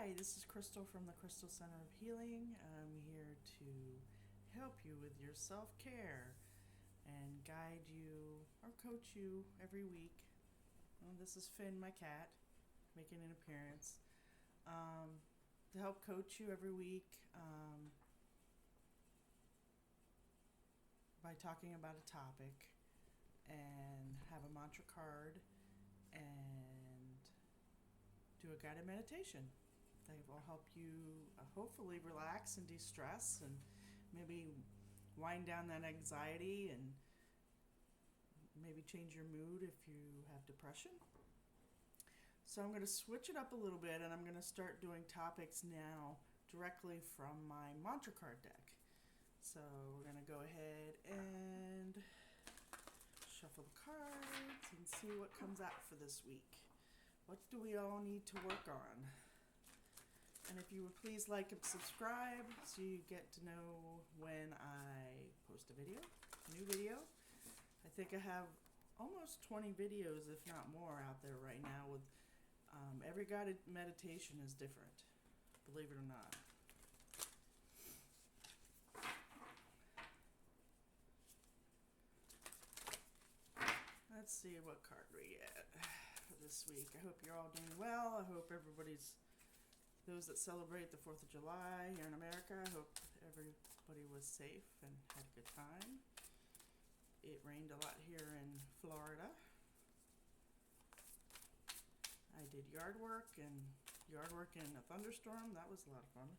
Hi, this is Crystal from the Crystal Center of Healing. I'm here to help you with your self care and guide you or coach you every week. This is Finn, my cat, making an appearance. To help coach you every week by talking about a topic and have a mantra card and do a guided meditation. They will help you hopefully relax and de-stress and maybe wind down that anxiety and maybe change your mood if you have depression. So I'm going to switch it up a little bit and I'm going to start doing topics now directly from my mantra card deck. So we're going to go ahead and shuffle the cards and see what comes out for this week. What do we all need to work on? And if you would please like and subscribe so you get to know when I post a new video. I think I have almost 20 videos, if not more, out there right now with every guided meditation is different, believe it or not. Let's see what card we get for this week. I hope you're all doing well. I hope those that celebrate the 4th of July here in America, I hope everybody was safe and had a good time. It rained a lot here in Florida. I did yard work in a thunderstorm. That was a lot of fun.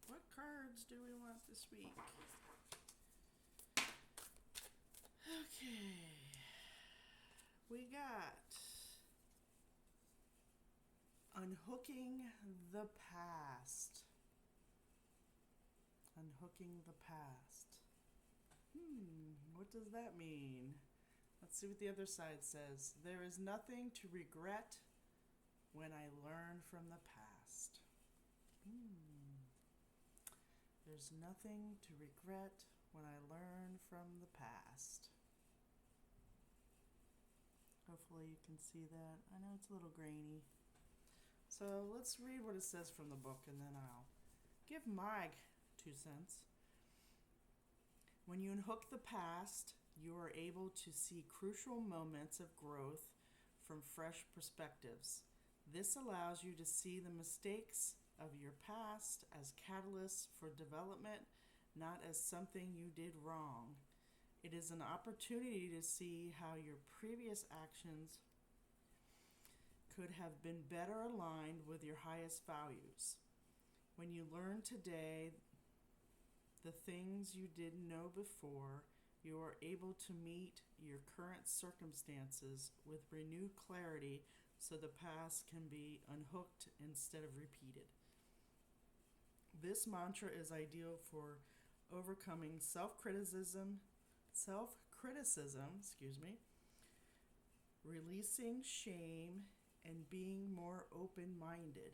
What cards do we want this week? Okay. We got Unhooking the Past. Unhooking the Past. What does that mean? Let's see what the other side says. There is nothing to regret when I learn from the past. There's nothing to regret when I learn from the past. Hopefully you can see that. I know it's a little grainy. So let's read what it says from the book and then I'll give my 2 cents. When you unhook the past, you are able to see crucial moments of growth from fresh perspectives. This allows you to see the mistakes of your past as catalysts for development, not as something you did wrong. It is an opportunity to see how your previous actions could have been better aligned with your highest values. When you learn today the things you didn't know before, you are able to meet your current circumstances with renewed clarity so the past can be unhooked instead of repeated. This mantra is ideal for overcoming self-criticism, releasing shame, and being more open-minded.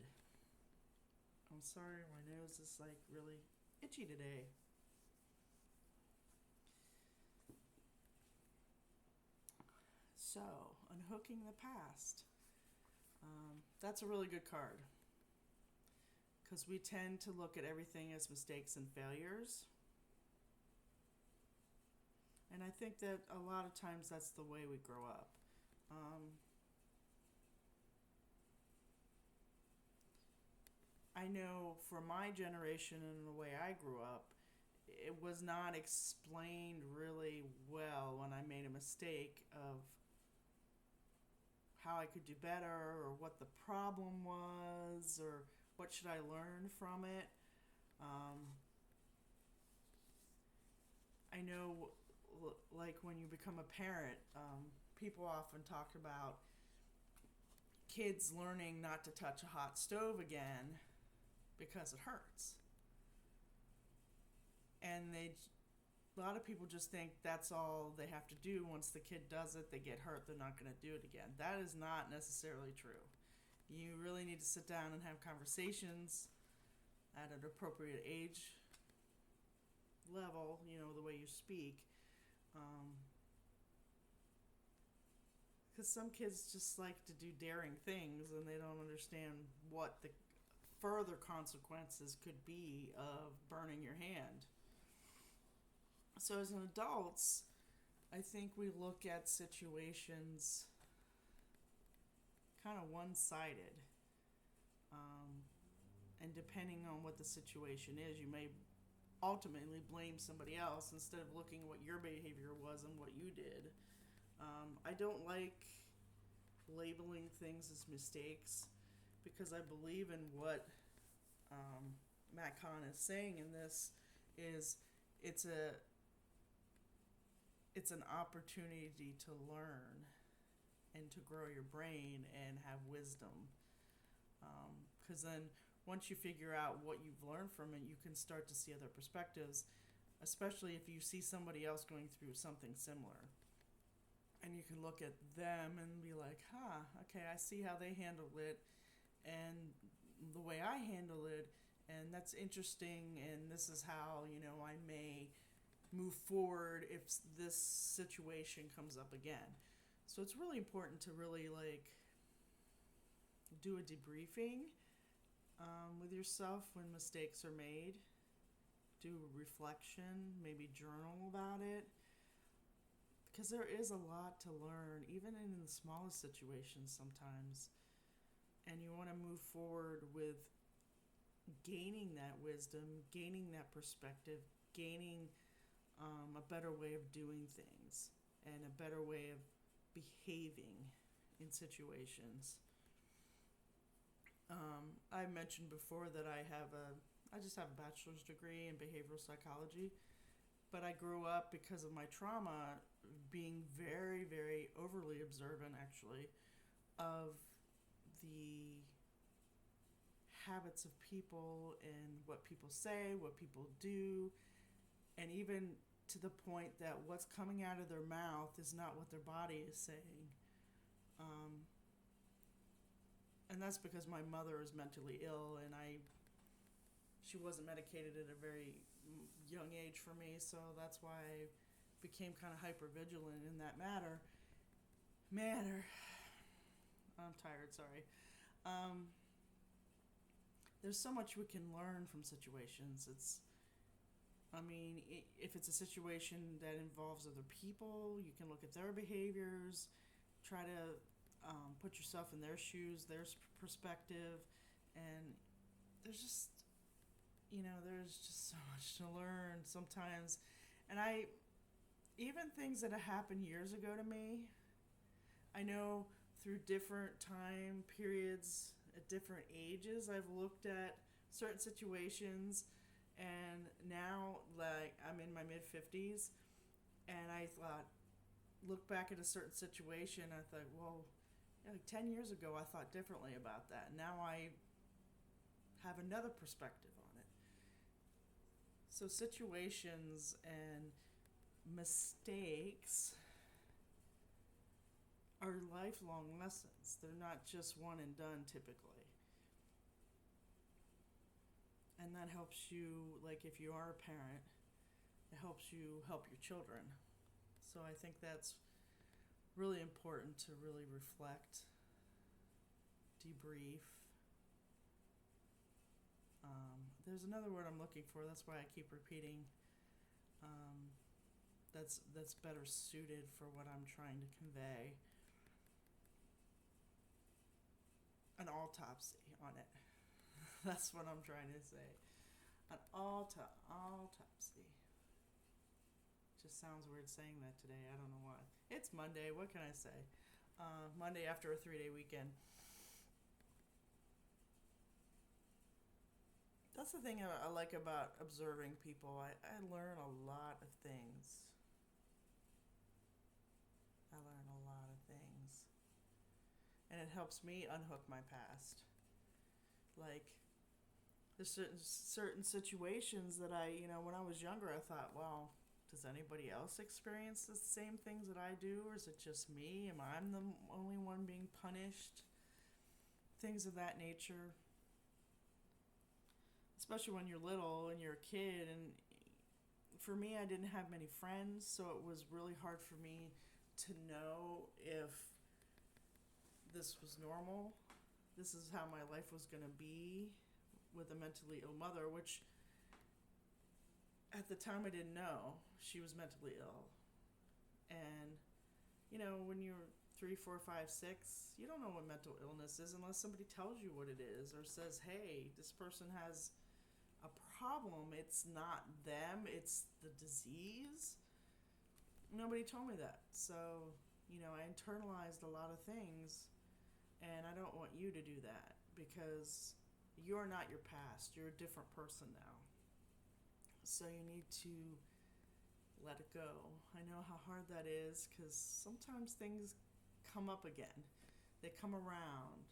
I'm sorry, my nose is like really itchy today. So, Unhooking the Past. That's a really good card because we tend to look at everything as mistakes and failures. And I think that a lot of times that's the way we grow up. I know for my generation and the way I grew up, it was not explained really well when I made a mistake of how I could do better or what the problem was or what should I learn from it. I know like when you become a parent, people often talk about kids learning not to touch a hot stove again because it hurts. And a lot of people just think that's all they have to do. Once the kid does it, they get hurt, they're not going to do it again. That is not necessarily true. You really need to sit down and have conversations at an appropriate age level, the way you speak. Because Because some kids just like to do daring things and they don't understand what the further consequences could be of burning your hand. So as an adults, I think we look at situations kind of one-sided. Um, and depending on what the situation is, you may ultimately blame somebody else instead of looking at what your behavior was and what you did. I don't like labeling things as mistakes because I believe in what Matt Kahn is saying in this is it's a it's an opportunity to learn and to grow your brain and have wisdom. Because then once you figure out what you've learned from it, you can start to see other perspectives, especially if you see somebody else going through something similar. And you can look at them and be like, okay, I see how they handled it and the way I handle it, and that's interesting, and this is how, I may move forward if this situation comes up again. So it's really important to really do a debriefing with yourself when mistakes are made. Do reflection, maybe journal about it. Because there is a lot to learn, even in the smallest situations sometimes. And you want to move forward with gaining that wisdom, gaining that perspective, gaining a better way of doing things and a better way of behaving in situations. I mentioned before that I just have a bachelor's degree in behavioral psychology, but I grew up because of my trauma being very, very overly observant, actually, of the habits of people and what people say, what people do, and even to the point that what's coming out of their mouth is not what their body is saying. And that's because my mother is mentally ill, and she wasn't medicated at a very young age for me, so that's why I became kind of hyper vigilant in that matter. I'm tired, sorry. There's so much we can learn from situations. If it's a situation that involves other people, you can look at their behaviors, try to put yourself in their shoes, their perspective, and there's just so much to learn sometimes. And even things that have happened years ago to me, I know through different time periods at different ages, I've looked at certain situations, and now I'm in my mid 50s, and I look back at a certain situation, I thought, well, 10 years ago I thought differently about that. Now I have another perspective on it. So situations and mistakes are lifelong lessons. They're not just one and done typically. And that helps you, if you are a parent, it helps you help your children. So I think that's really important to really reflect, debrief. There's another word I'm looking for, that's why I keep repeating. That's better suited for what I'm trying to convey. An autopsy on it. That's what I'm trying to say. An autopsy. Just sounds weird saying that today. I don't know why. It's Monday. What can I say? Monday after a 3-day weekend. That's the thing I like about observing people. I learn a lot of things. And it helps me unhook my past. There's certain situations that when I was younger, I thought, well, does anybody else experience the same things that I do, or is it just me? Am I the only one being punished? Things of that nature. Especially when you're little and you're a kid, and for me, I didn't have many friends, so it was really hard for me to know if this was normal. This is how my life was going to be with a mentally ill mother, which at the time I didn't know she was mentally ill. And, when you're 3, 4, 5, 6, you don't know what mental illness is unless somebody tells you what it is or says, hey, this person has a problem. It's not them, it's the disease. Nobody told me that. So, I internalized a lot of things, and I don't want you to do that because you're not your past. You're a different person now. So you need to let it go. I know how hard that is because sometimes things come up again. They come around.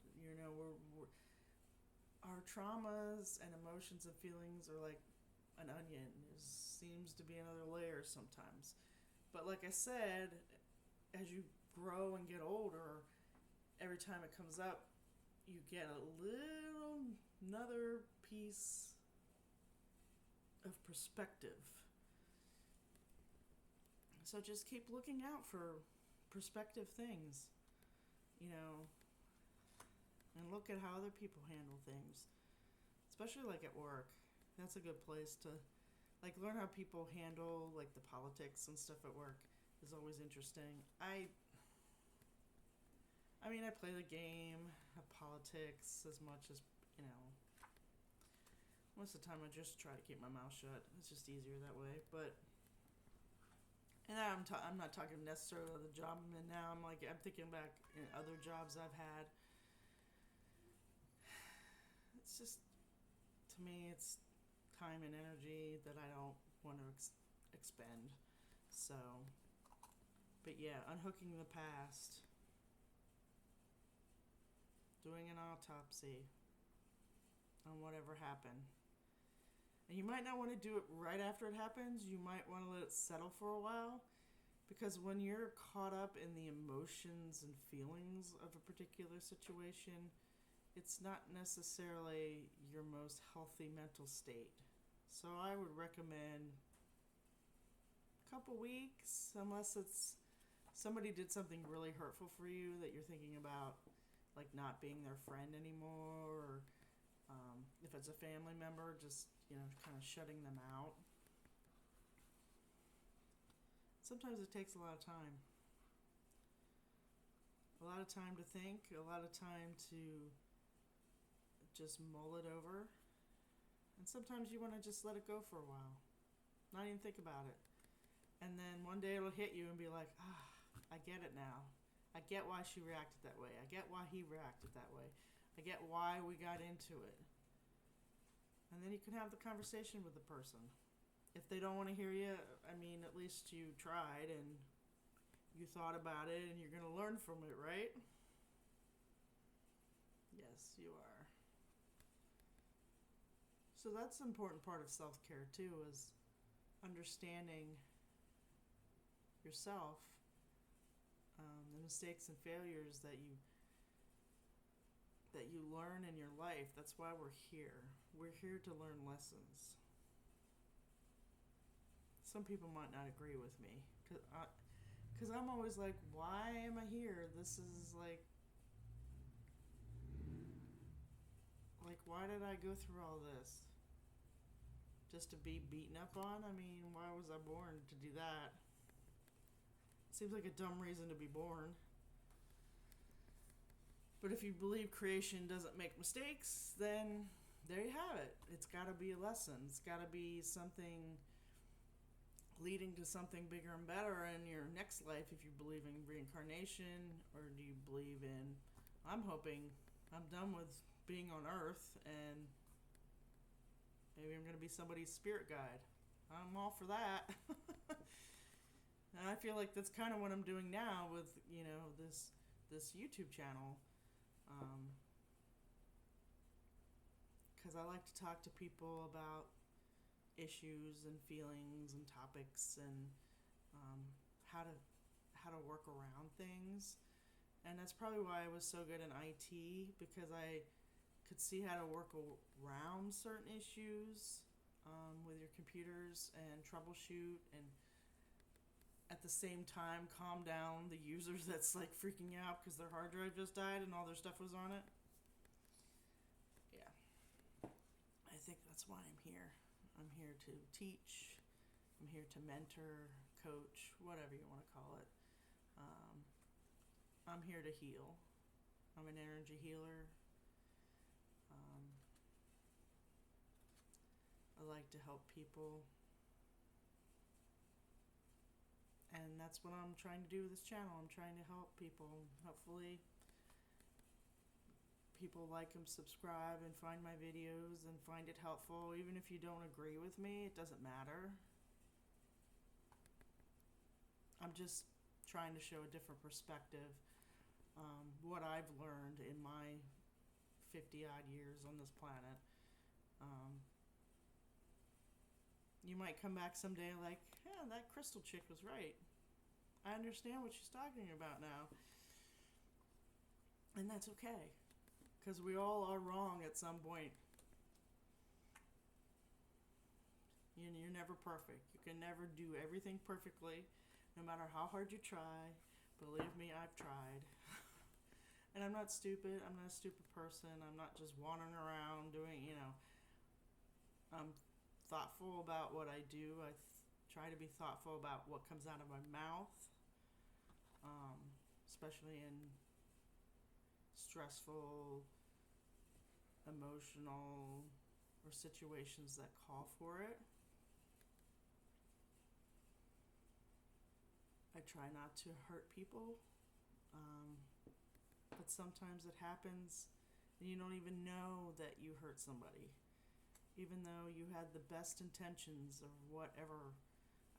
Our traumas and emotions and feelings are like an onion. There seems to be another layer sometimes. But like I said, as you grow and get older, every time it comes up, you get another piece of perspective. So just keep looking out for perspective things, and look at how other people handle things, especially like at work. That's a good place to learn how people handle the politics and stuff at work is always interesting. I play the game of politics as much as, most of the time I just try to keep my mouth shut. It's just easier that way. But, and I'm not talking necessarily of the job I'm in now. I'm thinking back in other jobs I've had. It's just, to me, it's time and energy that I don't want to expend. So, but yeah, unhooking the past. Doing an autopsy on whatever happened. And you might not want to do it right after it happens. You might want to let it settle for a while. Because when you're caught up in the emotions and feelings of a particular situation, it's not necessarily your most healthy mental state. So I would recommend a couple weeks, unless it's somebody did something really hurtful for you that you're thinking about, not being their friend anymore, or if it's a family member, just, kind of shutting them out. Sometimes it takes a lot of time. A lot of time to think, a lot of time to just mull it over. And sometimes you want to just let it go for a while. Not even think about it. And then one day it'll hit you and be like, I get it now. I get why she reacted that way. I get why he reacted that way. I get why we got into it. And then you can have the conversation with the person. If they don't want to hear you, at least you tried and you thought about it and you're going to learn from it, right? Yes, you are. So that's an important part of self-care too, is understanding yourself, the mistakes and failures that you learn in your life. That's why we're here. We're here to learn lessons. Some people might not agree with me, because I'm always like, why am I here? This is like, why did I go through all this? Just to be beaten up on? Why was I born to do that? Seems like a dumb reason to be born. But if you believe creation doesn't make mistakes, then there you have it. It's got to be a lesson. It's got to be something leading to something bigger and better in your next life, if you believe in reincarnation, or do you believe in, I'm hoping I'm done with being on Earth and maybe I'm going to be somebody's spirit guide. I'm all for that. And I feel like that's kind of what I'm doing now with, this YouTube channel. Because I like to talk to people about issues and feelings and topics and how to work around things. And that's probably why I was so good in IT, because I could see how to work around certain issues with your computers and troubleshoot. And at the same time calm down the users that's like freaking out because their hard drive just died and all their stuff was on it. Yeah. I think that's why I'm here. I'm here to teach. I'm here to mentor, coach, whatever you want to call it. I'm here to heal. I'm an energy healer. I like to help people. And that's what I'm trying to do with this channel. I'm trying to help people. Hopefully, people like and subscribe and find my videos and find it helpful. Even if you don't agree with me, it doesn't matter. I'm just trying to show a different perspective. What I've learned in my 50 odd years on this planet. You might come back someday like, yeah, that crystal chick was right. I understand what she's talking about now. And that's okay. Because we all are wrong at some point. You're never perfect. You can never do everything perfectly, no matter how hard you try. Believe me, I've tried. And I'm not stupid. I'm not a stupid person. I'm not just wandering around doing, I'm thoughtful about what I do. I try to be thoughtful about what comes out of my mouth, especially in stressful, emotional, or situations that call for it. I try not to hurt people, but sometimes it happens and you don't even know that you hurt somebody, even though you had the best intentions of whatever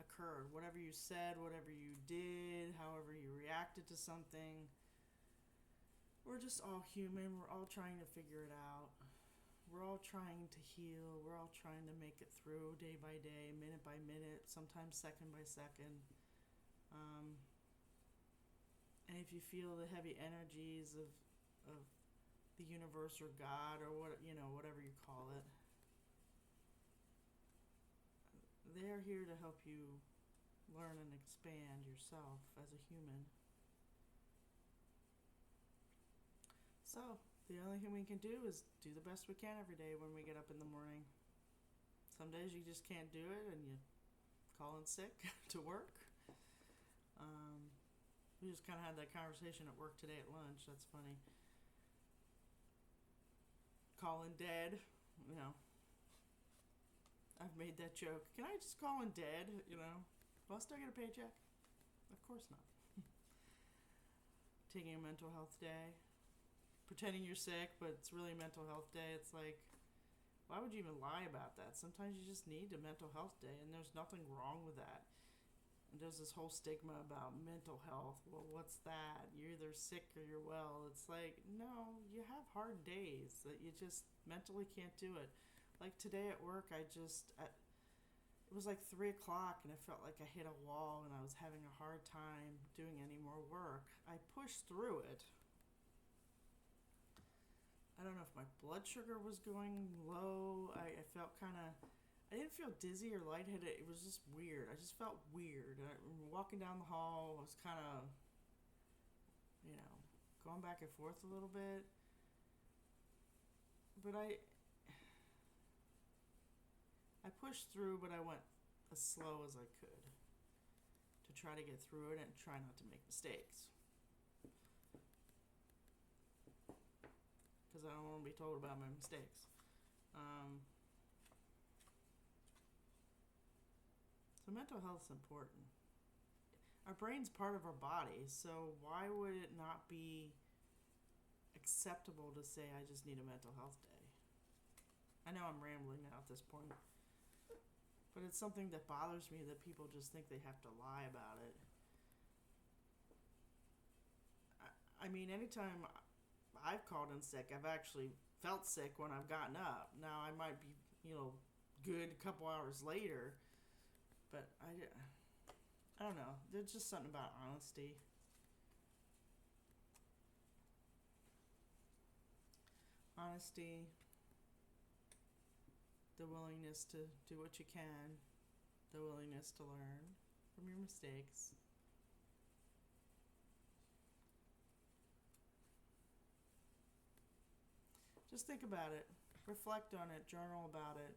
occurred, whatever you said, whatever you did, however you reacted to something. We're just all human. We're all trying to figure it out. We're all trying to heal. We're all trying to make it through day by day, minute by minute, sometimes second by second. And if you feel the heavy energies of the universe or God or whatever you call it, they're here to help you learn and expand yourself as a human. So, the only thing we can do is do the best we can every day when we get up in the morning. Some days you just can't do it and you call in sick to work. We just kind of had that conversation at work today at lunch. That's funny. Call in dead, I've made that joke. Can I just call in dead, Will I still get a paycheck? Of course not. Taking a mental health day. Pretending you're sick, but it's really mental health day. It's like, why would you even lie about that? Sometimes you just need a mental health day, and there's nothing wrong with that. And there's this whole stigma about mental health. Well, what's that? You're either sick or you're well. It's like, no, you have hard days that you just mentally can't do it. Like today at work, it was like 3 o'clock and I felt like I hit a wall and I was having a hard time doing any more work. I pushed through it. I don't know if my blood sugar was going low. I felt I didn't feel dizzy or lightheaded. It was just weird. I just felt weird. Walking down the hall, I was kind of, going back and forth a little bit. But I pushed through, but I went as slow as I could to try to get through it and try not to make mistakes. Because I don't want to be told about my mistakes. So mental health is important. Our brain's part of our body, so why would it not be acceptable to say I just need a mental health day? I know I'm rambling now at this point, but it's something that bothers me that people just think they have to lie about it. I mean, anytime I've called in sick, I've actually felt sick when I've gotten up. Now, I might be, good a couple hours later, but I don't know. There's just something about honesty. Honesty, the willingness to do what you can, the willingness to learn, from your mistakes. Just think about it. Reflect on it. Journal about it.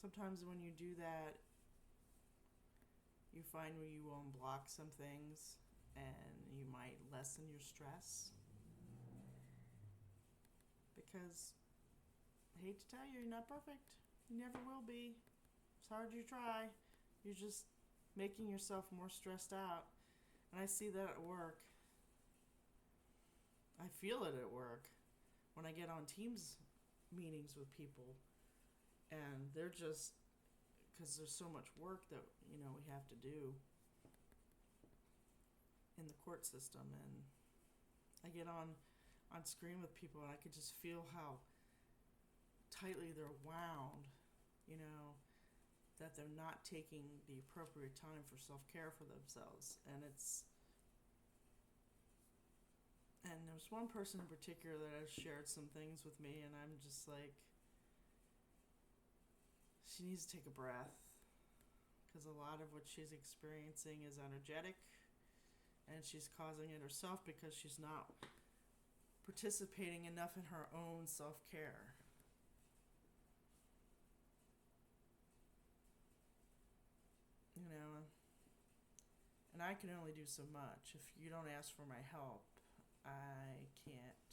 Sometimes when you do that, you find where you unblock some things and you might lessen your stress. Because, I hate to tell you, you're not perfect. You never will be. As hard as you try, you're just making yourself more stressed out. And I see that at work. I feel it at work when I get on Teams meetings with people, and they're just, because there's so much work that we have to do in the court system, and I get on screen with people and I could just feel how tightly they're wound, that they're not taking the appropriate time for self-care for themselves. And there's one person in particular that has shared some things with me, and I'm just like, she needs to take a breath, because a lot of what she's experiencing is energetic, and she's causing it herself because she's not participating enough in her own self-care. And I can only do so much. If you don't ask for my help, I can't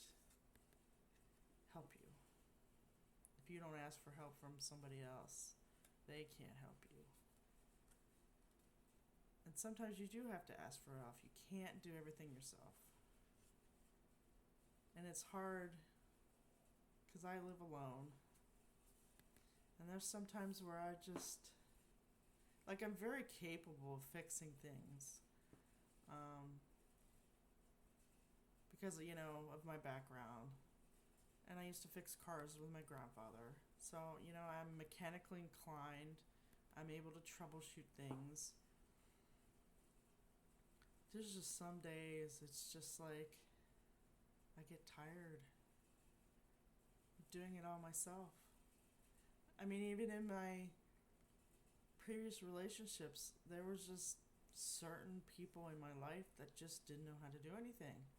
help you. If you don't ask for help from somebody else, they can't help you. And sometimes you do have to ask for help. You can't do everything yourself. And it's hard because I live alone. And there's sometimes where I just, I'm very capable of fixing things. Because, of my background. And I used to fix cars with my grandfather. So, I'm mechanically inclined. I'm able to troubleshoot things. There's just some days it's just like I get tired of doing it all myself. I mean, even in my previous relationships, there was just certain people in my life that just didn't know how to do anything.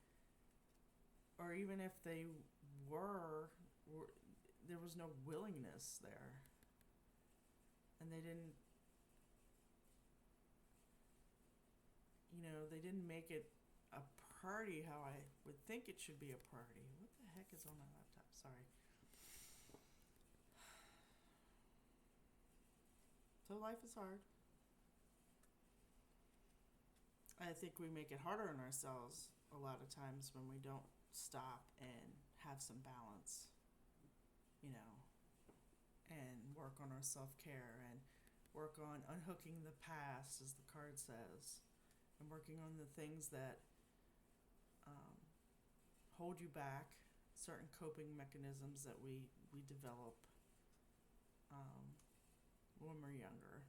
Or even if they were, there was no willingness there. And they didn't make it a party how I would think it should be a party. What the heck is on my laptop? Sorry. So life is hard. I think we make it harder on ourselves a lot of times when we don't stop and have some balance, and work on our self-care and work on unhooking the past, as the card says, and working on the things that hold you back, certain coping mechanisms that we develop when we're younger,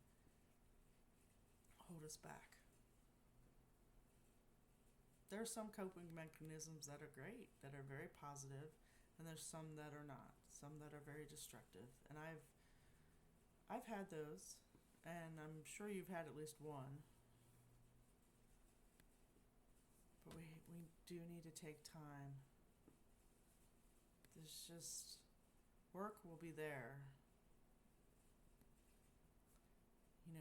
hold us back. There are some coping mechanisms that are great, that are very positive, and there's some that are not, some that are very destructive. And I've had those, and I'm sure you've had at least one. But we do need to take time. There's just, work will be there.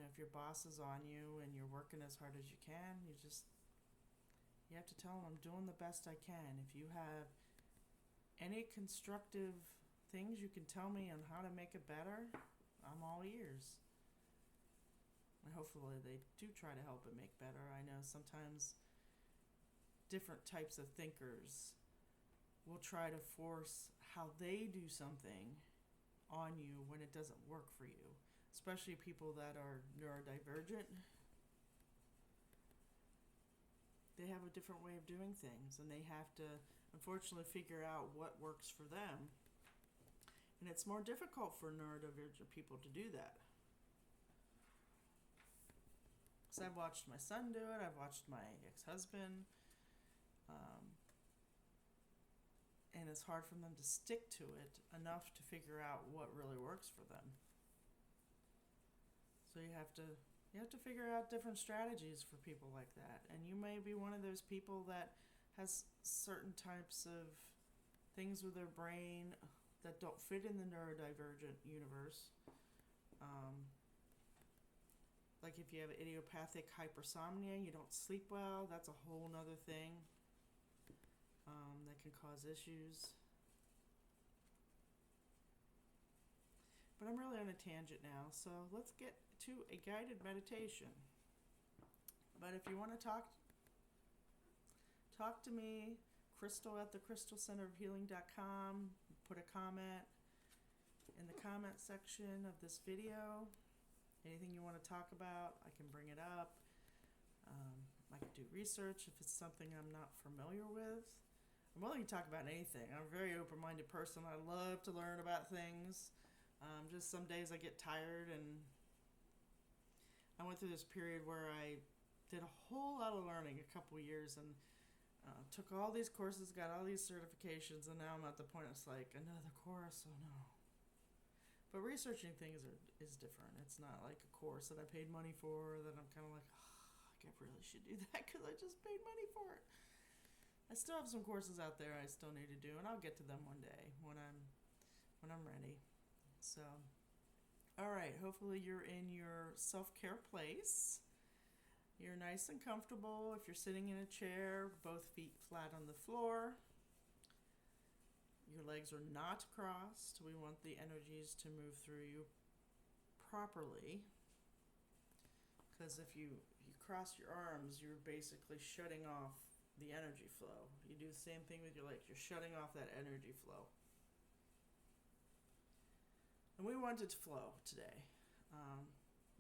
If your boss is on you and you're working as hard as you can, you have to tell them, I'm doing the best I can. If you have any constructive things you can tell me on how to make it better, I'm all ears. And hopefully they do try to help it make better. I know sometimes different types of thinkers will try to force how they do something on you when it doesn't work for you, especially people that are neurodivergent. They have a different way of doing things, and they have to, unfortunately, figure out what works for them. And it's more difficult for neurodivergent people to do that. Because I've watched my son do it, I've watched my ex-husband, and it's hard for them to stick to it enough to figure out what really works for them. So you have to figure out different strategies for people like that. And you may be one of those people that has certain types of things with their brain that don't fit in the neurodivergent universe. Um, like if you have idiopathic hypersomnia, you don't sleep well, that's a whole nother thing that can cause issues. But I'm really on a tangent now, so let's get to a guided meditation. But if you want to talk to me, Crystal at thecrystalcenterofhealing.com. Put a comment in the comment section of this video. Anything you want to talk about, I can bring it up. I can do research if it's something I'm not familiar with. I'm willing to talk about anything. I'm a very open-minded person. I love to learn about things. Just some days I get tired, and I went through this period where I did a whole lot of learning, a couple years, and took all these courses, got all these certifications, and now I'm at the point it's like, another course, oh no. But researching things is different. It's not like a course that I paid money for that I'm kind of like, I really should do that because I just paid money for it. I still have some courses out there I still need to do, and I'll get to them one day when I'm ready. So, all right, hopefully you're in your self-care place. You're nice and comfortable. If you're sitting in a chair, both feet flat on the floor. Your legs are not crossed. We want the energies to move through you properly. Because if you cross your arms, you're basically shutting off the energy flow. You do the same thing with your legs. You're shutting off that energy flow. And we want it to flow today.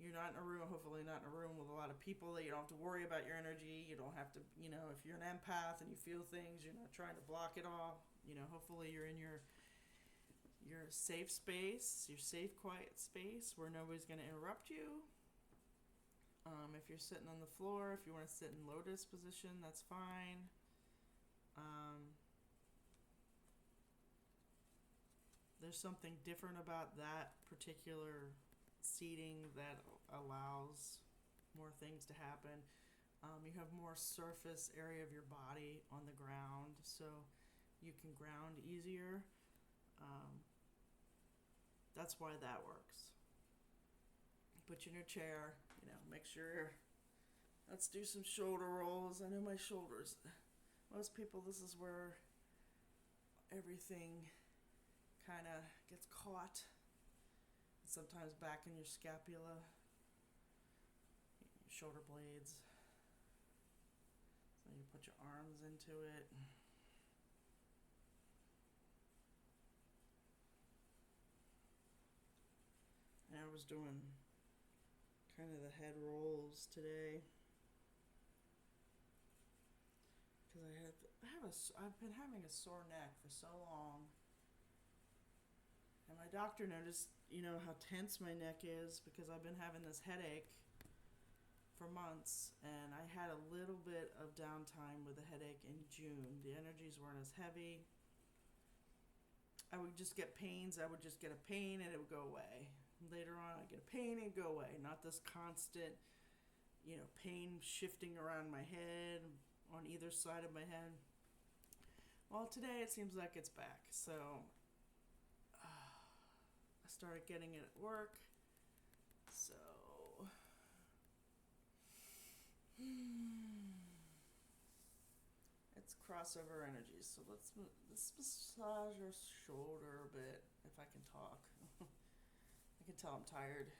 You're not in a room, hopefully not in a room with a lot of people that you don't have to worry about your energy. You don't have to, if you're an empath and you feel things, you're not trying to block it all. Hopefully you're in your safe space, your safe, quiet space where nobody's going to interrupt you. If you're sitting on the floor, if you want to sit in lotus position, that's fine. There's something different about that particular seating that allows more things to happen. You have more surface area of your body on the ground, so you can ground easier. That's why that works. Put you in your chair, make sure. Let's do some shoulder rolls. I know my shoulders. Most people, this is where everything kind of gets caught. Sometimes back in your scapula, your shoulder blades. So you put your arms into it. And I was doing kind of the head rolls today because I've been having a sore neck for so long. And my doctor noticed, how tense my neck is because I've been having this headache for months, and I had a little bit of downtime with the headache in June. The energies weren't as heavy. I would just get pains. I would just get a pain and it would go away. Later on, I'd get a pain and it'd go away. Not this constant, pain shifting around my head, on either side of my head. Well, today it seems like it's back. So I started getting it at work. So it's crossover energies. So let's massage your shoulder a bit if I can talk. I can tell I'm tired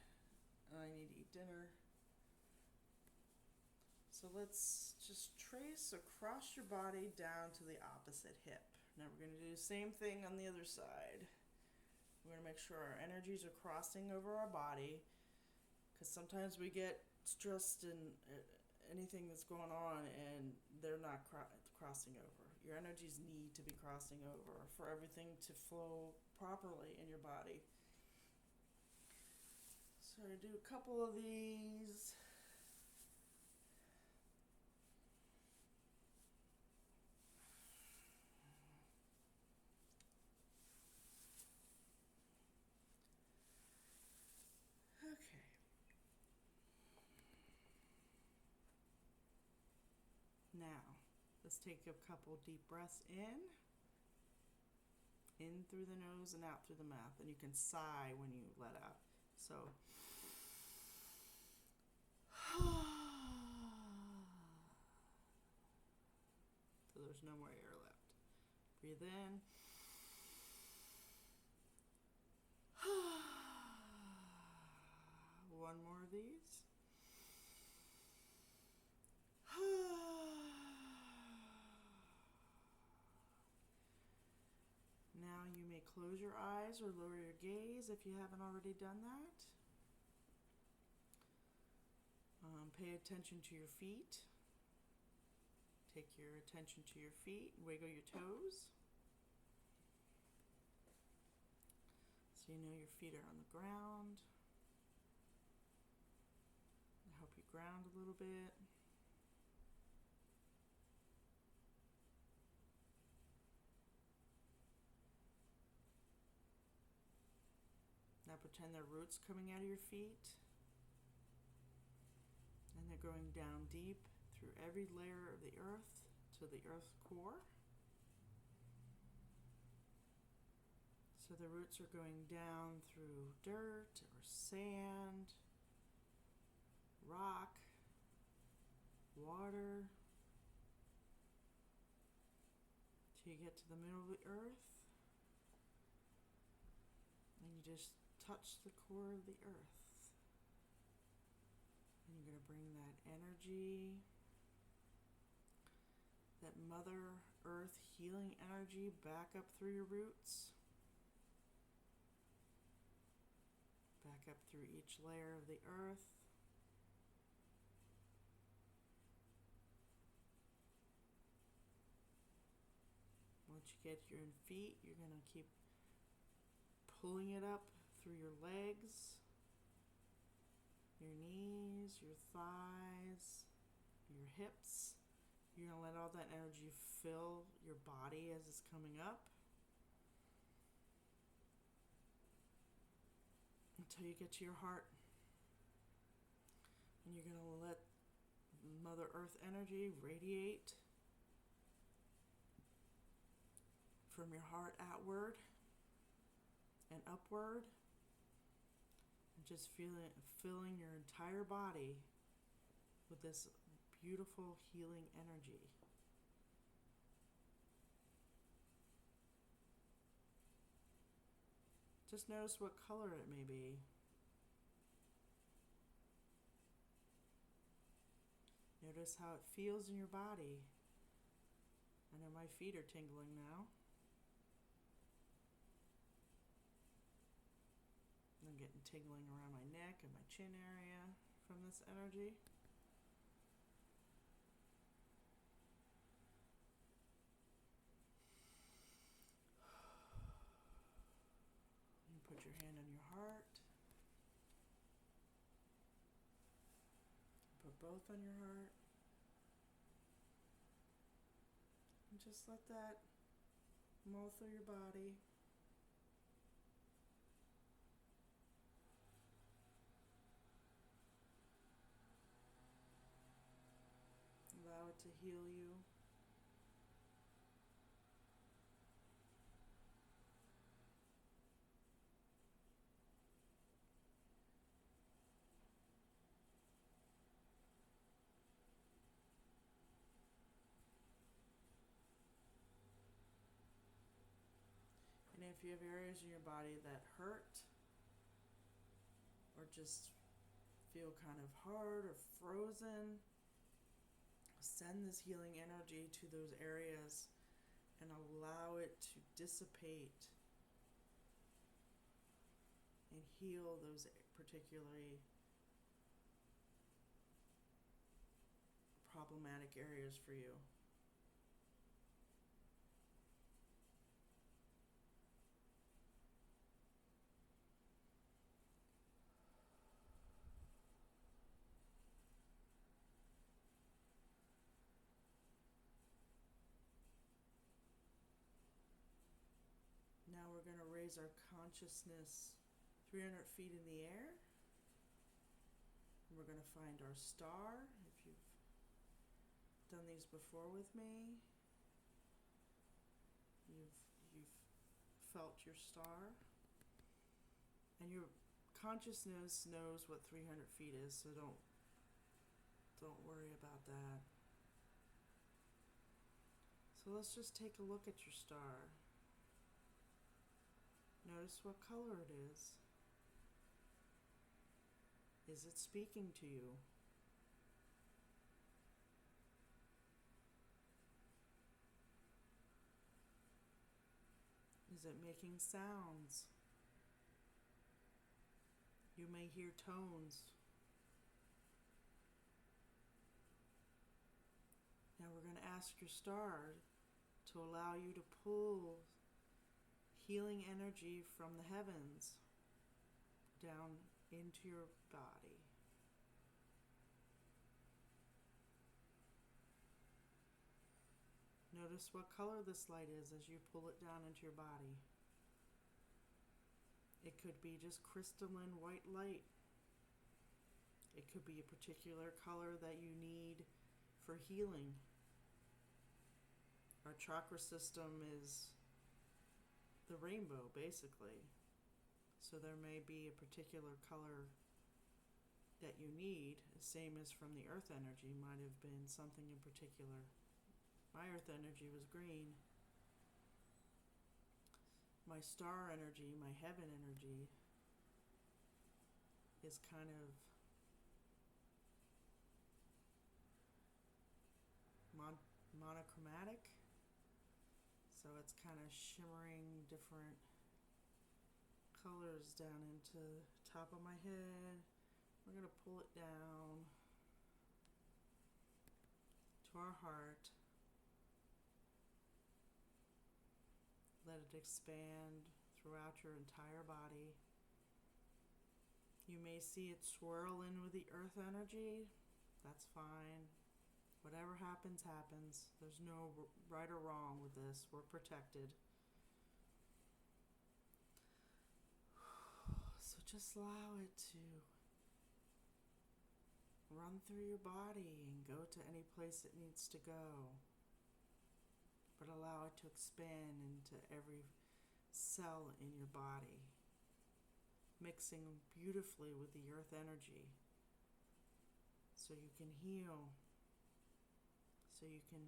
and I need to eat dinner. So let's just trace across your body down to the opposite hip. Now we're going to do the same thing on the other side. We're going to make sure our energies are crossing over our body, because sometimes we get stressed in anything that's going on and they're not crossing over. Your energies need to be crossing over for everything to flow properly in your body. So I do a couple of these. Okay. Let's take a couple deep breaths in through the nose and out through the mouth. And you can sigh when you let out. So, so there's no more air left. Breathe in. One more of these. Now you may close your eyes or lower your gaze if you haven't already done that. Pay attention to your feet. Take your attention to your feet. Wiggle your toes. So you know your feet are on the ground. Help you ground a little bit. Now pretend there are roots coming out of your feet. And they're going down deep through every layer of the earth to the earth core. So the roots are going down through dirt or sand, rock, water, till you get to the middle of the earth. And you just touch the core of the earth. And you're going to bring that energy, that Mother Earth healing energy back up through your roots, back up through each layer of the earth. Once you get your feet, you're going to keep pulling it up through your legs, your knees, your thighs, your hips. You're going to let all that energy fill your body as it's coming up until you get to your heart. And you're going to let Mother Earth energy radiate from your heart outward and upward, and just filling your entire body with this beautiful healing energy. Just notice what color it may be. Notice how it feels in your body. I know my feet are tingling now. I'm getting tingling around my neck and my chin area from this energy. You put your hand on your heart. Put both on your heart. And just let that mull through your body. Allow it to heal you. And if you have areas in your body that hurt or just feel kind of hard or frozen, send this healing energy to those areas and allow it to dissipate and heal those particularly problematic areas for you. Now we're going to raise our consciousness 300 feet in the air. And we're going to find our star. If you've done these before with me. You've felt your star, and your consciousness knows what 300 feet is, so don't worry about that. So let's just take a look at your star. Notice what color it is. Is it speaking to you? Is it making sounds? You may hear tones. Now we're going to ask your star to allow you to pull healing energy from the heavens down into your body. Notice what color this light is as you pull it down into your body. It could be just crystalline white light. It could be a particular color that you need for healing. Our chakra system is the rainbow, basically. So there may be a particular color that you need, same as from the earth energy, might have been something in particular. My earth energy was green. My star energy, my heaven energy, is kind of monochromatic. So it's kind of shimmering different colors down into the top of my head. We're going to pull it down to our heart. Let it expand throughout your entire body. You may see it swirl in with the earth energy. That's fine. Whatever happens, happens. There's no right or wrong with this. We're protected. So just allow it to run through your body and go to any place it needs to go. But allow it to expand into every cell in your body, mixing beautifully with the earth energy so you can heal, so you can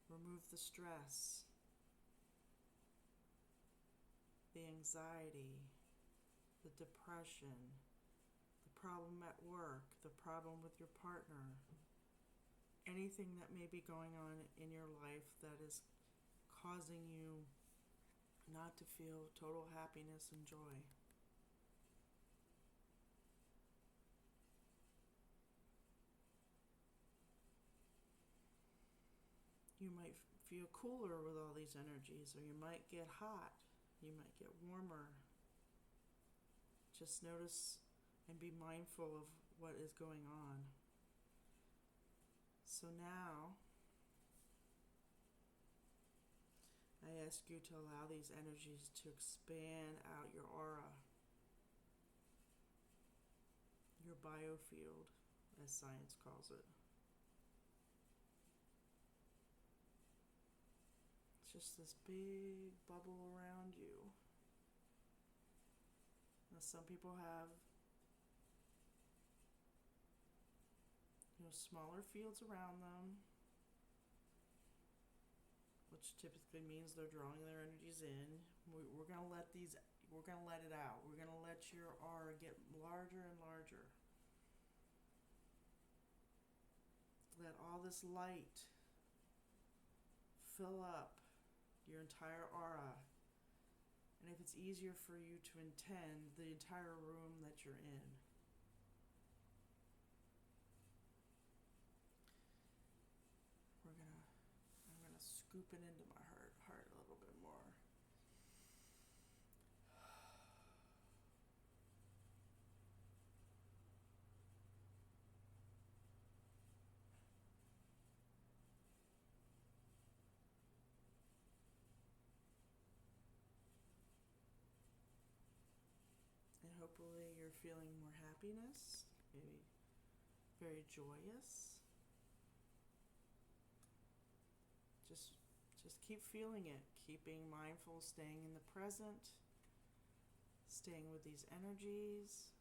remove the stress, the anxiety, the depression, the problem at work, the problem with your partner, anything that may be going on in your life that is causing you not to feel total happiness and joy. You might feel cooler with all these energies, or you might get hot, you might get warmer. Just notice and be mindful of what is going on. So now, I ask you to allow these energies to expand out your aura, your biofield, as science calls it. It's just this big bubble around you. Now, some people have smaller fields around them, which typically means they're drawing their energies in. We're gonna let it out. We're gonna let your aura get larger and larger. Let all this light fill up your entire aura. And if it's easier for you to intend, the entire room that you're in. I'm gonna scoop it into my heart a little bit more. And hopefully you're feeling more happiness, maybe very joyous. Just keep feeling it, keep being mindful, staying in the present, staying with these energies,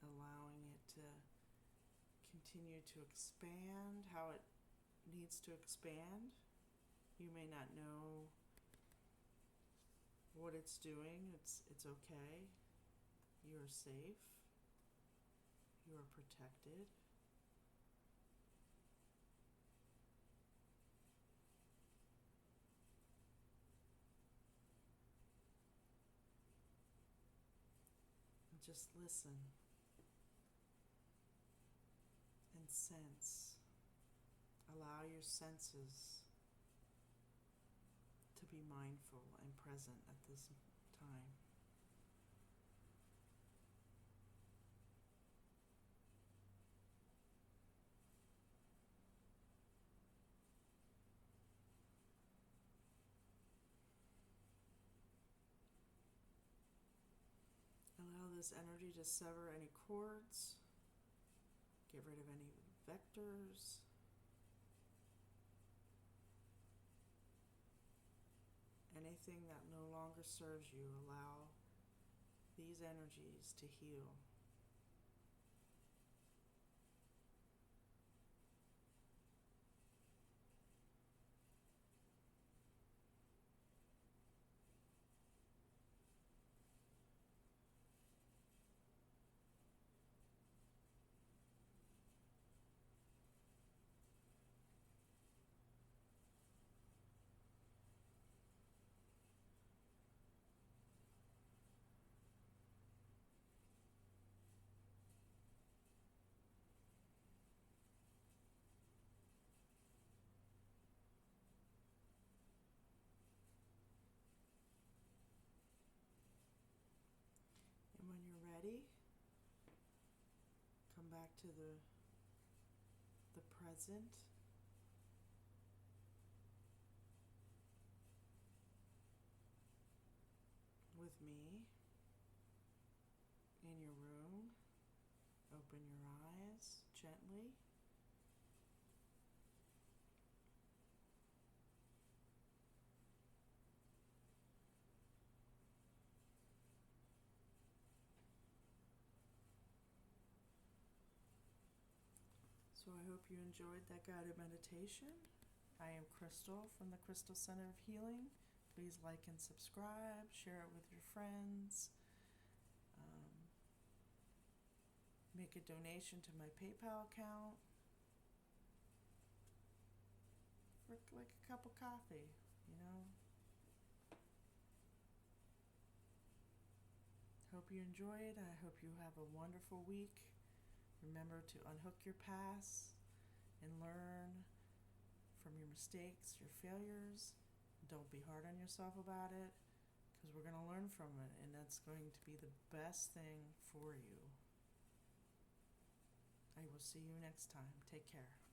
allowing it to continue to expand how it needs to expand. You may not know what it's doing. It's okay. You are safe. You are protected. And just listen and sense. Allow your senses to be mindful and present at this time. Allow this energy to sever any cords, get rid of any vectors, anything that no longer serves you. Allow these energies to heal. And when you're ready, come back to the present. With me in your room. Open your eyes gently. So I hope you enjoyed that guided meditation. I am Crystal from the Crystal Center of Healing. Please like and subscribe, share it with your friends. Make a donation to my PayPal account for like a cup of coffee, you know. Hope you enjoy it. I hope you have a wonderful week. Remember to unhook your past and learn from your mistakes, your failures. Don't be hard on yourself about it, because we're going to learn from it, and that's going to be the best thing for you. I will see you next time. Take care.